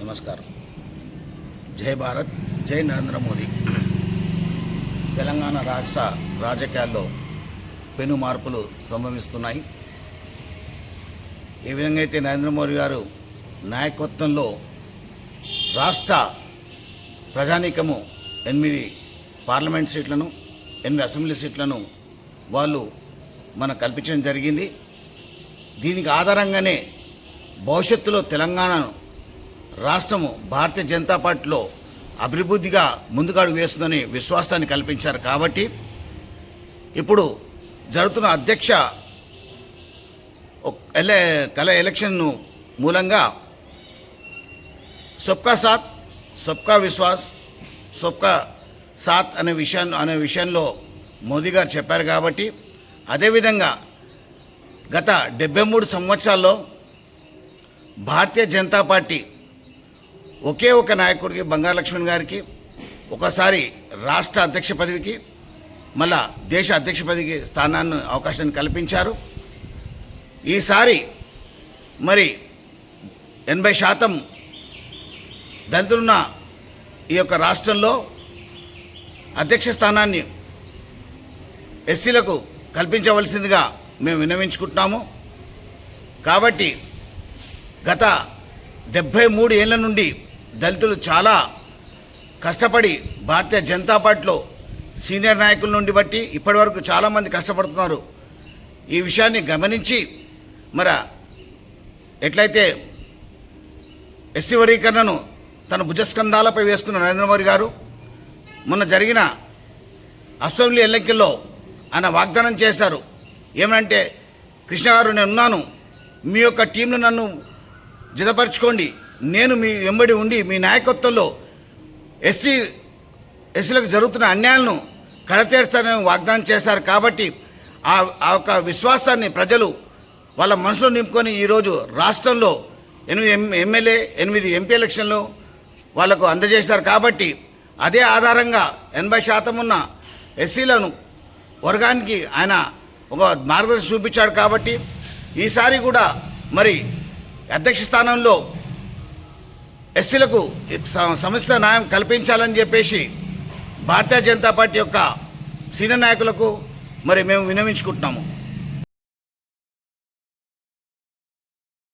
నమస్కారం. జై భారత్, జై నరేంద్ర మోదీ. తెలంగాణ రాష్ట్ర రాజకీయాల్లో పెను మార్పులు సంభవిస్తున్నాయి. ఏ విధంగా అయితే నరేంద్ర మోదీ గారు నాయకత్వంలో రాష్ట్ర ప్రజానీకము 8 పార్లమెంట్ సీట్లను 8 అసెంబ్లీ సీట్లను వాళ్ళు మనకు కల్పించడం జరిగింది. దీనికి ఆధారంగానే భవిష్యత్తులో తెలంగాణను రాష్ట్రము భారతీయ జనతా పార్టీలో అభివృద్ధిగా ముందుకు వేస్తుందని విశ్వాసాన్ని కల్పించారు. కాబట్టి ఇప్పుడు జరుగుతున్న అధ్యక్ష ఎలక్షన్ మూలంగా సబ్కా సాత్ సబ్కా విశ్వాస్ సబ్కా సాత్ అనే విషయంలో మోదీ గారు చెప్పారు. కాబట్టి అదేవిధంగా గత 73 సంవత్సరాల్లో భారతీయ జనతా పార్టీ ఒకే ఒక నాయకుడికి బంగారు లక్ష్మణ్ గారికి ఒకసారి రాష్ట్ర అధ్యక్ష పదవికి మళ్ళా దేశ అధ్యక్ష పదవికి స్థానాన్ని అవకాశాన్ని కల్పించారు. ఈసారి మరి 80% దళితులున్న ఈ యొక్క రాష్ట్రంలో అధ్యక్ష స్థానాన్ని ఎస్సీలకు కల్పించవలసిందిగా మేము విన్నవించుకుంటున్నాము. కాబట్టి గత 73 ఏళ్ల నుండి దళితులు చాలా కష్టపడి భారతీయ జనతా పార్టీలో సీనియర్ నాయకుల నుండి బట్టి ఇప్పటి వరకు చాలామంది కష్టపడుతున్నారు. ఈ విషయాన్ని గమనించి మరి ఎట్లయితే ఎస్సీ వర్గీకరణను తన భుజస్కంధాలపై వేసుకున్న నరేంద్ర మోదీ గారు మొన్న జరిగిన అసెంబ్లీ ఎన్నికల్లో ఆయన వాగ్దానం చేశారు. ఏమంటే, కృష్ణ గారు నేనున్నాను, మీ యొక్క టీంను నన్ను జతపరచుకోండి, నేను మీ వెంబడి ఉండి మీ నాయకత్వంలో ఎస్సీలకు జరుగుతున్న అన్యాయాలను కడతేరుస్తానని వాగ్దానం చేశారు. కాబట్టి ఆ యొక్క విశ్వాసాన్ని ప్రజలు వాళ్ళ మనసులో నింపుకొని ఈరోజు రాష్ట్రంలో 8 ఎమ్మెల్యే 8 ఎంపీ ఎలక్షన్లు వాళ్లకు అందజేశారు. కాబట్టి అదే ఆధారంగా 80% ఉన్న ఎస్సీలను వర్గానికి ఆయన ఒక మార్గదర్శనం చూపించాడు. కాబట్టి ఈసారి కూడా మరి అధ్యక్ష స్థానంలో ఎస్సీలకు సముచిత న్యాయం కల్పించాలని చెప్పేసి భారతీయ జనతా పార్టీ యొక్క సీనియర్ నాయకులకు మరి మేము విన్నవించుకుంటున్నాము.